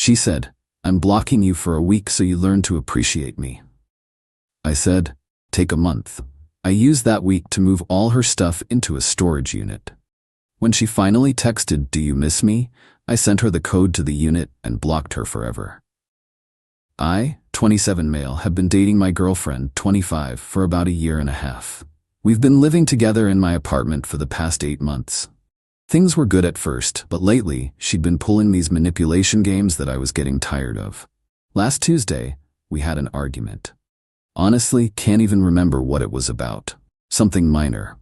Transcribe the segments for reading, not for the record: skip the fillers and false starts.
She said, "I'm blocking you for a week so you learn to appreciate me." I said, "Take a month." I used that week to move all her stuff into a storage unit. When she finally texted, "Do you miss me?" I sent her the code to the unit and blocked her forever. I, 27 male, have been dating my girlfriend, 25, for about a year and a half. We've been living together in my apartment for the past 8 months. Things were good at first, but lately, she'd been pulling these manipulation games that I was getting tired of. Last Tuesday, we had an argument. Honestly, can't even remember what it was about. Something minor.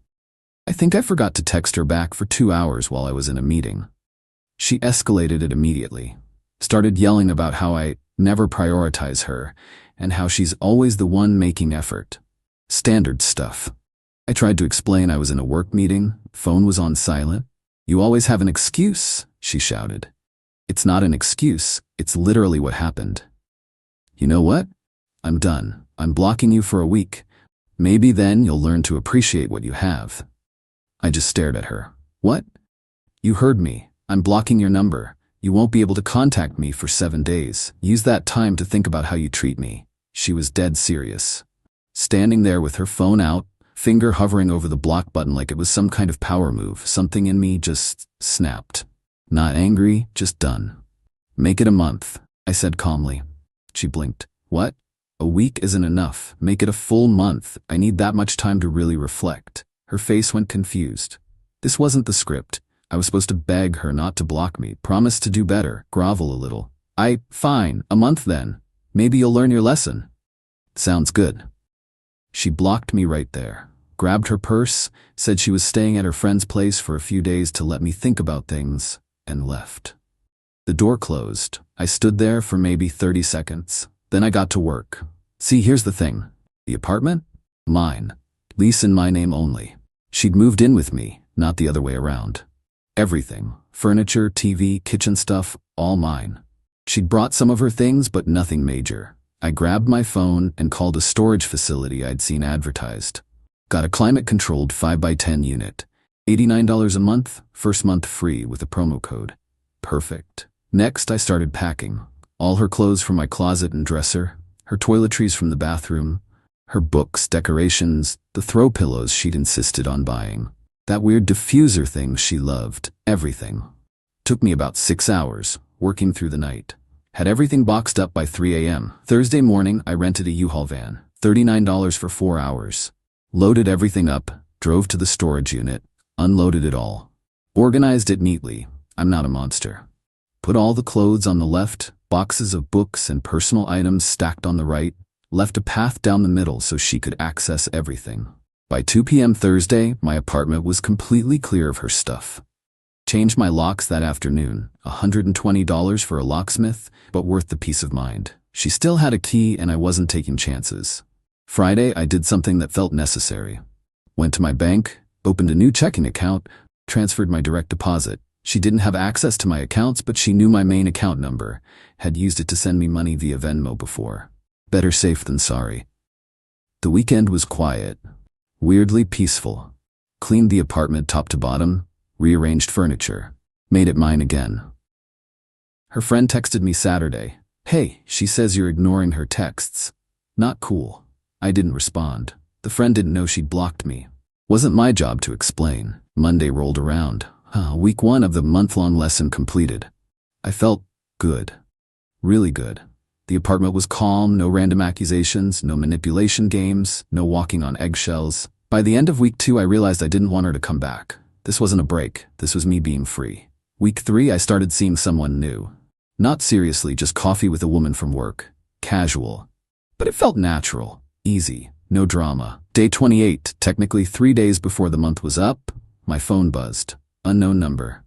I think I forgot to text her back for 2 hours while I was in a meeting. She escalated it immediately. Started yelling about how I never prioritize her and how she's always the one making effort. Standard stuff. I tried to explain I was in a work meeting, phone was on silent. "You always have an excuse," she shouted. "It's not an excuse, it's literally what happened." "You know what? I'm done. I'm blocking you for a week. Maybe then you'll learn to appreciate what you have." I just stared at her. "What?" "You heard me. I'm blocking your number. You won't be able to contact me for 7 days. Use that time to think about how you treat me." She was dead serious. Standing there with her phone out, finger hovering over the block button like it was some kind of power move, something in me just snapped. Not angry, just done. "Make it a month," I said calmly. She blinked. "What? A week isn't enough. Make it a full month. I need that much time to really reflect." Her face went confused. This wasn't the script. I was supposed to beg her not to block me, promise to do better, grovel a little. Fine, a month then. Maybe you'll learn your lesson." "Sounds good." She blocked me right there, grabbed her purse, said she was staying at her friend's place for a few days to let me think about things, and left. The door closed. I stood there for maybe 30 seconds. Then I got to work. See, here's the thing. The apartment? Mine. Lease in my name only. She'd moved in with me, not the other way around. Everything. Furniture, TV, kitchen stuff, all mine. She'd brought some of her things, but nothing major. I grabbed my phone and called a storage facility I'd seen advertised. Got a climate-controlled 5x10 unit. $89 a month, first month free with a promo code. Perfect. Next, I started packing. All her clothes from my closet and dresser, her toiletries from the bathroom, her books, decorations, the throw pillows she'd insisted on buying. That weird diffuser thing she loved, everything. Took me about 6 hours, working through the night. Had everything boxed up by 3 a.m. Thursday morning, I rented a U-Haul van, $39 for 4 hours. Loaded everything up, drove to the storage unit, unloaded it all. Organized it neatly. I'm not a monster. Put all the clothes on the left, boxes of books and personal items stacked on the right, left a path down the middle so she could access everything. By 2 p.m. Thursday, my apartment was completely clear of her stuff. Changed my locks that afternoon, $120 for a locksmith, but worth the peace of mind. She still had a key and I wasn't taking chances. Friday, I did something that felt necessary. Went to my bank, opened a new checking account, transferred my direct deposit. She didn't have access to my accounts, but she knew my main account number, had used it to send me money via Venmo before. Better safe than sorry. The weekend was quiet. Weirdly peaceful. Cleaned the apartment top to bottom, rearranged furniture, made it mine again. Her friend texted me Saturday. "Hey, she says you're ignoring her texts." Not cool. I didn't respond. The friend didn't know she'd blocked me. Wasn't my job to explain. Monday rolled around. Week 1 of the month-long lesson completed. I felt good. Really good. The apartment was calm, no random accusations, no manipulation games, no walking on eggshells. By the end of week 2, I realized I didn't want her to come back. This wasn't a break. This was me being free. Week 3, I started seeing someone new. Not seriously, just coffee with a woman from work. Casual. But it felt natural. Easy. No drama. Day 28, technically 3 days before the month was up, my phone buzzed. Unknown number.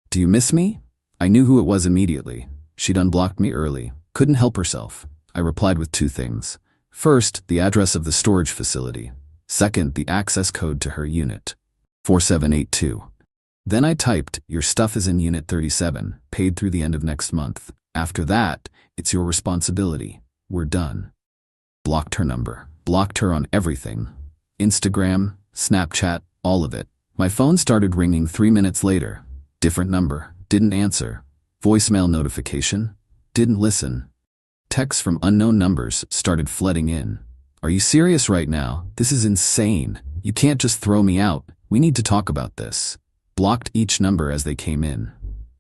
"Do you miss me?" I knew who it was immediately. She'd unblocked me early. Couldn't help herself. I replied with 2 things. First, the address of the storage facility. Second, the access code to her unit. 4782. Then I typed, "Your stuff is in Unit 37, paid through the end of next month. After that, it's your responsibility. We're done." Blocked her number. Blocked her on everything. Instagram, Snapchat, all of it. My phone started ringing 3 minutes later. Different number. Didn't answer. Voicemail notification. Didn't listen. Texts from unknown numbers started flooding in. Are you serious right now? This is insane. You can't just throw me out. We need to talk about this. Blocked each number as they came in.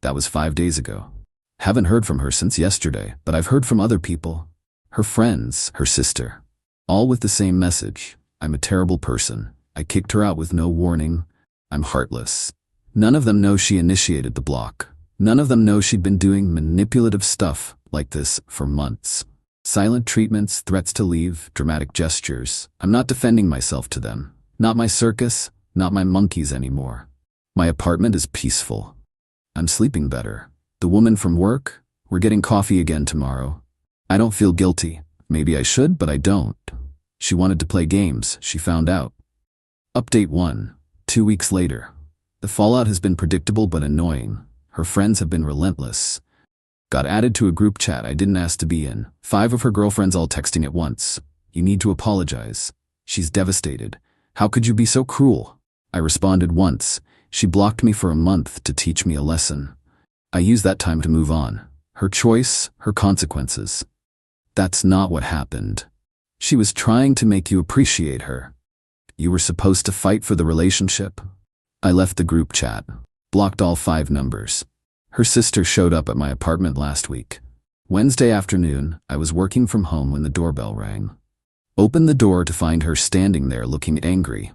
That was 5 days ago. Haven't heard from her since yesterday, but I've heard from other people. Her friends, her sister. All with the same message. I'm a terrible person. I kicked her out with no warning. I'm heartless. None of them know she initiated the block. None of them know she'd been doing manipulative stuff like this for months. Silent treatments, threats to leave, dramatic gestures. I'm not defending myself to them. Not my circus, not my monkeys anymore. My apartment is peaceful. I'm sleeping better. The woman from work, we're getting coffee again tomorrow. I don't feel guilty. Maybe I should, but I don't. She wanted to play games, she found out. Update 1. 2 weeks later. The fallout has been predictable but annoying. Her friends have been relentless. Got added to a group chat I didn't ask to be in. 5 of her girlfriends all texting at once. You need to apologize. She's devastated. How could you be so cruel? I responded once. She blocked me for a month to teach me a lesson. I used that time to move on. Her choice, her consequences. That's not what happened. She was trying to make you appreciate her. You were supposed to fight for the relationship. I left the group chat. Blocked all 5 numbers. Her sister showed up at my apartment last week. Wednesday afternoon, I was working from home when the doorbell rang. Opened the door to find her standing there looking angry.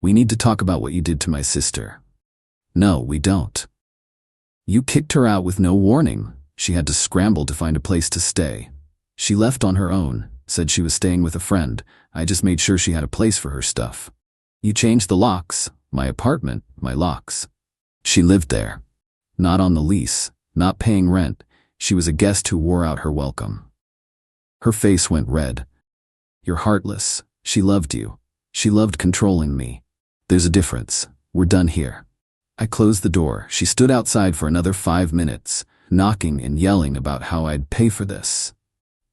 We need to talk about what you did to my sister. No, we don't. You kicked her out with no warning. She had to scramble to find a place to stay. She left on her own, said she was staying with a friend. I just made sure she had a place for her stuff. You changed the locks. My apartment, my locks. She lived there. Not on the lease, not paying rent. She was a guest who wore out her welcome. Her face went red. You're heartless. She loved you. She loved controlling me. There's a difference. We're done here. I closed the door. She stood outside for another 5 minutes, knocking and yelling about how I'd pay for this.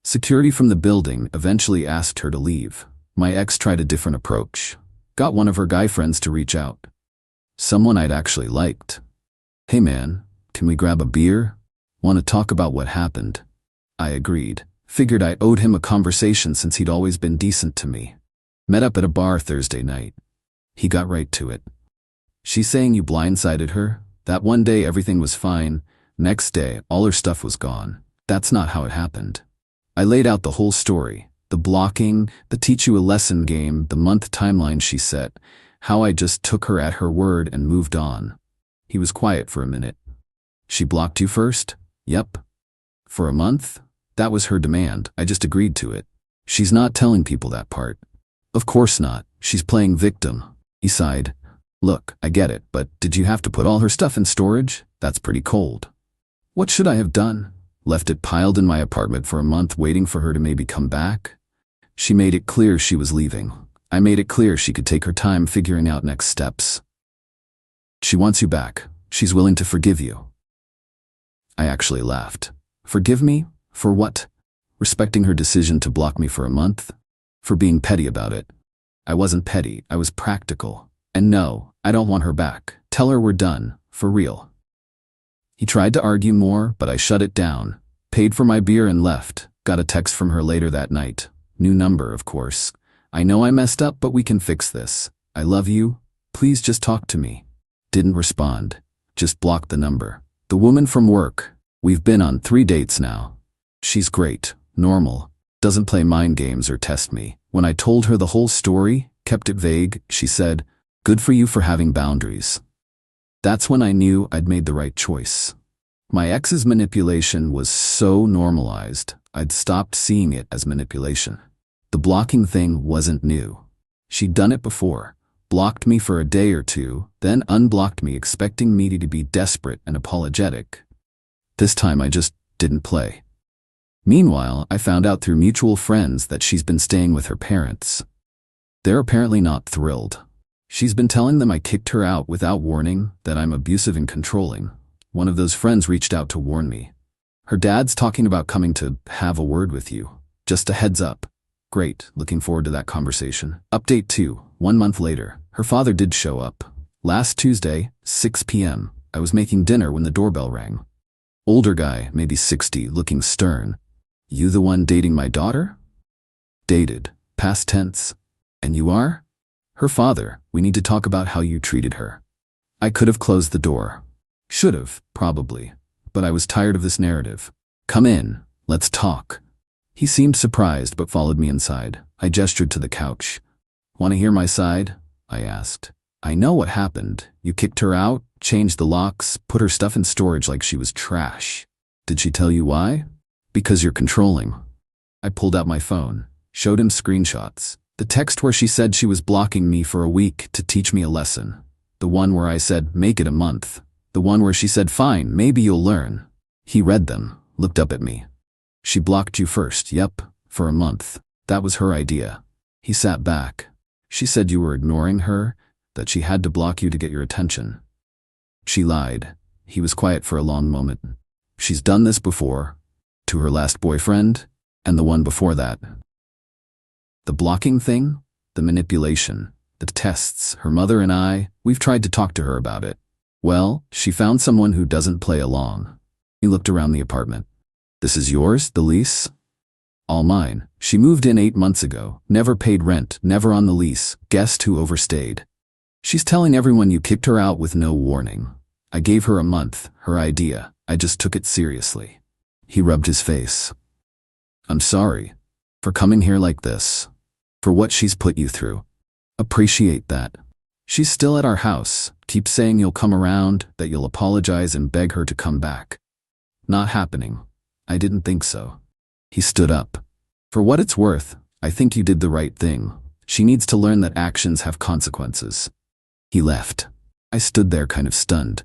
Security from the building eventually asked her to leave. My ex tried a different approach. Got one of her guy friends to reach out. Someone I'd actually liked. Hey man, can we grab a beer? Want to talk about what happened? I agreed. Figured I owed him a conversation since he'd always been decent to me. Met up at a bar Thursday night. He got right to it. She's saying you blindsided her? That one day everything was fine. Next day, all her stuff was gone. That's not how it happened. I laid out the whole story. The blocking, the teach you a lesson game, the month timeline she set. How I just took her at her word and moved on. He was quiet for a minute. She blocked you first? Yep. For a month? That was her demand. I just agreed to it. She's not telling people that part. Of course not. She's playing victim. He sighed. Look, I get it, but did you have to put all her stuff in storage? That's pretty cold. What should I have done? Left it piled in my apartment for a month waiting for her to maybe come back? She made it clear she was leaving. I made it clear she could take her time figuring out next steps. She wants you back. She's willing to forgive you. I actually laughed. Forgive me? For what? Respecting her decision to block me for a month? For being petty about it. I wasn't petty, I was practical. And no, I don't want her back. Tell her we're done, for real. He tried to argue more, but I shut it down. Paid for my beer and left. Got a text from her later that night. New number, of course. I know I messed up, but we can fix this. I love you. Please just talk to me. Didn't respond. Just blocked the number. The woman from work. We've been on 3 dates now. She's great, normal, doesn't play mind games or test me. When I told her the whole story, kept it vague, she said, "Good for you for having boundaries." That's when I knew I'd made the right choice. My ex's manipulation was so normalized, I'd stopped seeing it as manipulation. The blocking thing wasn't new. She'd done it before. Blocked me for a day or two, then unblocked me expecting me to be desperate and apologetic. This time I just didn't play. Meanwhile, I found out through mutual friends that she's been staying with her parents. They're apparently not thrilled. She's been telling them I kicked her out without warning, that I'm abusive and controlling. One of those friends reached out to warn me. Her dad's talking about coming to have a word with you. Just a heads up. Great, looking forward to that conversation. Update 2, 1 month later. Her father did show up. Last Tuesday, 6 p.m. I was making dinner when the doorbell rang. Older guy, maybe 60, looking stern. You the one dating my daughter? Dated. Past tense. And you are? Her father. We need to talk about how you treated her. I could have closed the door. Should have, probably. But I was tired of this narrative. Come in. Let's talk. He seemed surprised but followed me inside. I gestured to the couch. Want to hear my side? I asked. I know what happened. You kicked her out, changed the locks, put her stuff in storage like she was trash. Did she tell you why? Because you're controlling. I pulled out my phone, showed him screenshots. The text where she said she was blocking me for a week to teach me a lesson. The one where I said, make it a month. The one where she said, fine, maybe you'll learn. He read them, looked up at me. She blocked you first, yep, for a month. That was her idea. He sat back. She said you were ignoring her, that she had to block you to get your attention. She lied. He was quiet for a long moment. She's done this before. To her last boyfriend, and the one before that. The blocking thing, the manipulation, the tests, her mother and we've tried to talk to her about it. Well, she found someone who doesn't play along. He looked around the apartment. This is yours, the lease? All mine. She moved in 8 months ago, never paid rent, never on the lease, guessed who overstayed. She's telling everyone you kicked her out with no warning. I gave her a month, her idea. I just took it seriously. He rubbed his face. I'm sorry. For coming here like this. For what she's put you through. Appreciate that. She's still at our house. Keep saying you'll come around, that you'll apologize and beg her to come back. Not happening. I didn't think so. He stood up. For what it's worth, I think you did the right thing. She needs to learn that actions have consequences. He left. I stood there kind of stunned.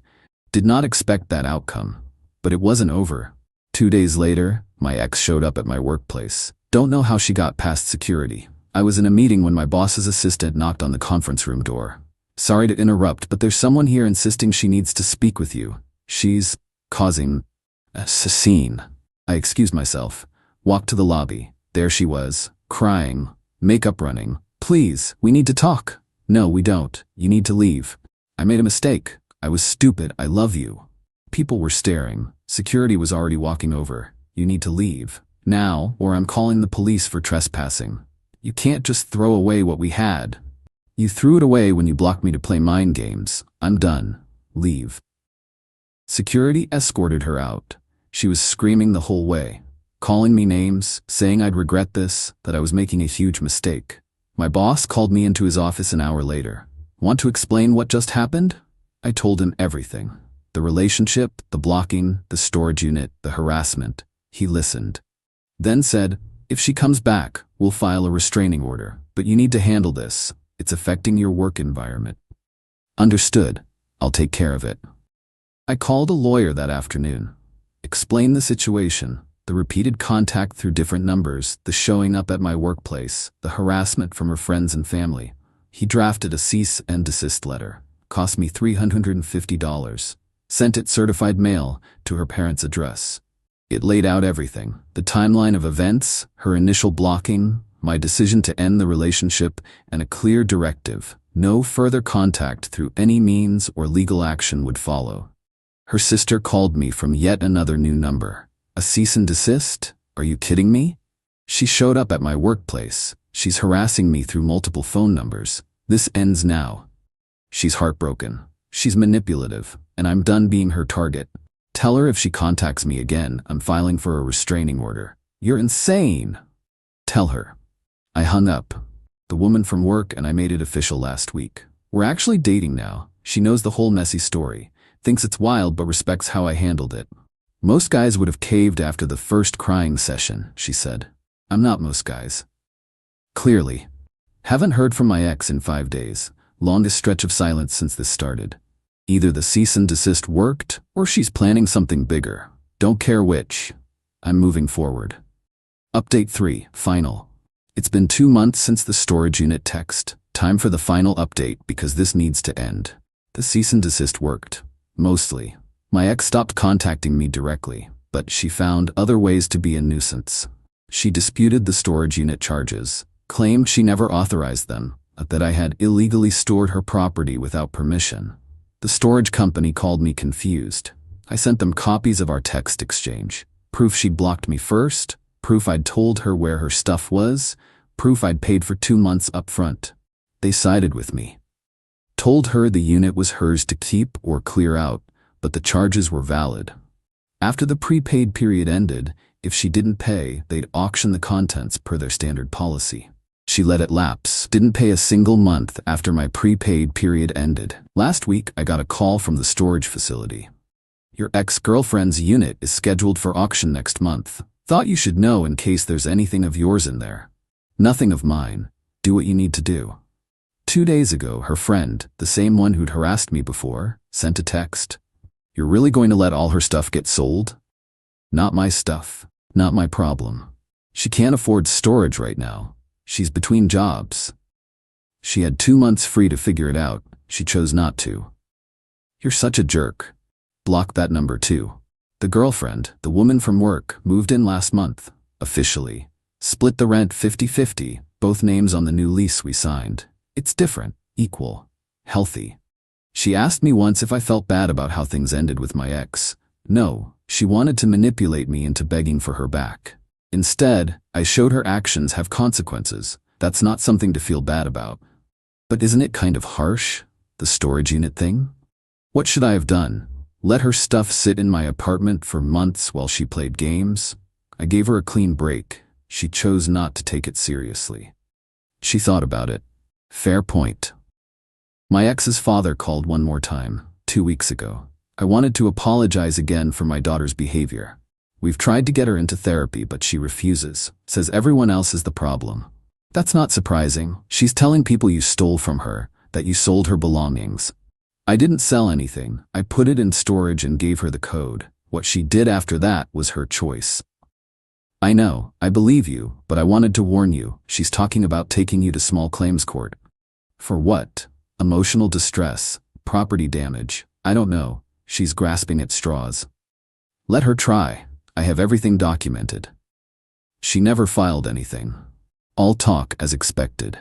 Did not expect that outcome. But it wasn't over. 2 days later, my ex showed up at my workplace. Don't know how she got past security. I was in a meeting when my boss's assistant knocked on the conference room door. Sorry to interrupt, but there's someone here insisting she needs to speak with you. She's causing a scene. I excused myself, walked to the lobby. There she was, crying, makeup running. Please, we need to talk. No, we don't. You need to leave. I made a mistake. I was stupid. I love you. People were staring. Security was already walking over. You need to leave. Now, or I'm calling the police for trespassing. You can't just throw away what we had. You threw it away when you blocked me to play mind games. I'm done. Leave. Security escorted her out. She was screaming the whole way, calling me names, saying I'd regret this, that I was making a huge mistake. My boss called me into his office an hour later. Want to explain what just happened? I told him everything. The relationship, the blocking, the storage unit, the harassment. He listened. Then said, if she comes back, we'll file a restraining order, but you need to handle this. It's affecting your work environment. Understood. I'll take care of it. I called a lawyer that afternoon. Explained the situation, the repeated contact through different numbers, the showing up at my workplace, the harassment from her friends and family. He drafted a cease and desist letter. Cost me $350. Sent it certified mail to her parents' address. It laid out everything, the timeline of events, her initial blocking, my decision to end the relationship, and a clear directive. No further contact through any means or legal action would follow. Her sister called me from yet another new number. A cease and desist? Are you kidding me? She showed up at my workplace. She's harassing me through multiple phone numbers. This ends now. She's heartbroken. She's manipulative, and I'm done being her target. Tell her if she contacts me again, I'm filing for a restraining order. You're insane. Tell her. I hung up. The woman from work and I made it official last week. We're actually dating now. She knows the whole messy story. Thinks it's wild but respects how I handled it. Most guys would have caved after the first crying session, she said. I'm not most guys. Clearly. Haven't heard from my ex in 5 days. Longest stretch of silence since this started. Either the cease and desist worked, or she's planning something bigger. Don't care which. I'm moving forward. Update 3, final. It's been 2 months since the storage unit text. Time for the final update because this needs to end. The cease and desist worked. Mostly. My ex stopped contacting me directly, but she found other ways to be a nuisance. She disputed the storage unit charges, claimed she never authorized them, that I had illegally stored her property without permission. The storage company called me confused. I sent them copies of our text exchange. Proof she'd blocked me first, proof I'd told her where her stuff was, proof I'd paid for 2 months up front. They sided with me. Told her the unit was hers to keep or clear out, but the charges were valid. After the prepaid period ended, if she didn't pay, they'd auction the contents per their standard policy. She let it lapse, didn't pay a single month after my prepaid period ended. Last week, I got a call from the storage facility. Your ex-girlfriend's unit is scheduled for auction next month. Thought you should know in case there's anything of yours in there. Nothing of mine. Do what you need to do. 2 days ago, her friend, the same one who'd harassed me before, sent a text. You're really going to let all her stuff get sold? Not my stuff. Not my problem. She can't afford storage right now. She's between jobs. She had 2 months free to figure it out. She chose not to. You're such a jerk. Block that number too. The girlfriend, the woman from work, moved in last month. Officially. Split the rent 50-50, both names on the new lease we signed. It's different, equal, healthy. She asked me once if I felt bad about how things ended with my ex. No, she wanted to manipulate me into begging for her back. Instead, I showed her actions have consequences. That's not something to feel bad about. But isn't it kind of harsh, the storage unit thing? What should I have done? Let her stuff sit in my apartment for months while she played games? I gave her a clean break. She chose not to take it seriously. She thought about it. Fair point. My ex's father called one more time, 2 weeks ago. I wanted to apologize again for my daughter's behavior. We've tried to get her into therapy, but she refuses, says everyone else is the problem. That's not surprising. She's telling people you stole from her, that you sold her belongings. I didn't sell anything. I put it in storage and gave her the code. What she did after that was her choice. I know, I believe you, but I wanted to warn you. She's talking about taking you to small claims court. For what? Emotional distress, property damage, I don't know. She's grasping at straws. Let her try. I have everything documented. She never filed anything. All talk as expected.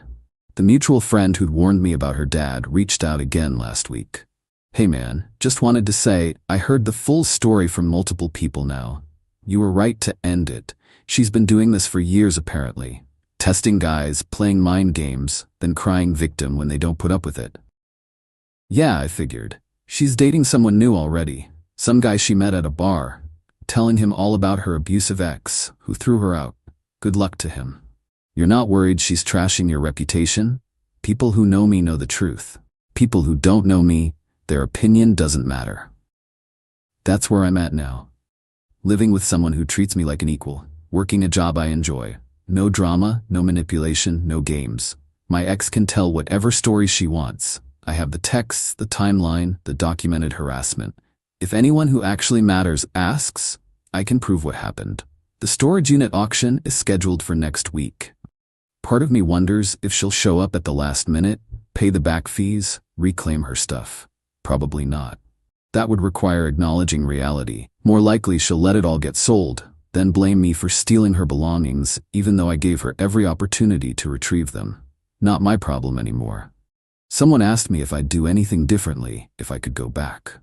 The mutual friend who'd warned me about her dad reached out again last week. Hey man, just wanted to say, I heard the full story from multiple people now. You were right to end it. She's been doing this for years apparently. Testing guys, playing mind games, then crying victim when they don't put up with it. Yeah, I figured. She's dating someone new already. Some guy she met at a bar. Telling him all about her abusive ex, who threw her out. Good luck to him. You're not worried she's trashing your reputation? People who know me know the truth. People who don't know me, their opinion doesn't matter. That's where I'm at now. Living with someone who treats me like an equal, working a job I enjoy. No drama, no manipulation, no games. My ex can tell whatever story she wants. I have the texts, the timeline, the documented harassment. If anyone who actually matters asks, I can prove what happened. The storage unit auction is scheduled for next week. Part of me wonders if she'll show up at the last minute, pay the back fees, reclaim her stuff. Probably not. That would require acknowledging reality. More likely she'll let it all get sold, then blame me for stealing her belongings, even though I gave her every opportunity to retrieve them. Not my problem anymore. Someone asked me if I'd do anything differently, if I could go back.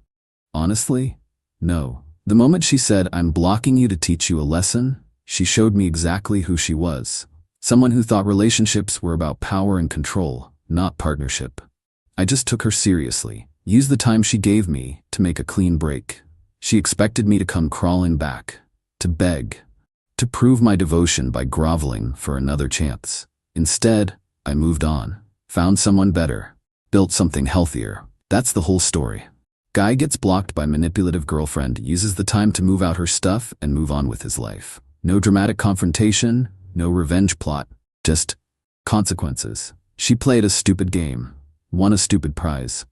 Honestly, no. The moment she said, I'm blocking you to teach you a lesson, she showed me exactly who she was. Someone who thought relationships were about power and control, not partnership. I just took her seriously, used the time she gave me to make a clean break. She expected me to come crawling back, to beg, to prove my devotion by groveling for another chance. Instead, I moved on, found someone better, built something healthier. That's the whole story. Guy gets blocked by manipulative girlfriend, uses the time to move out her stuff and move on with his life. No dramatic confrontation, no revenge plot, just consequences. She played a stupid game, won a stupid prize.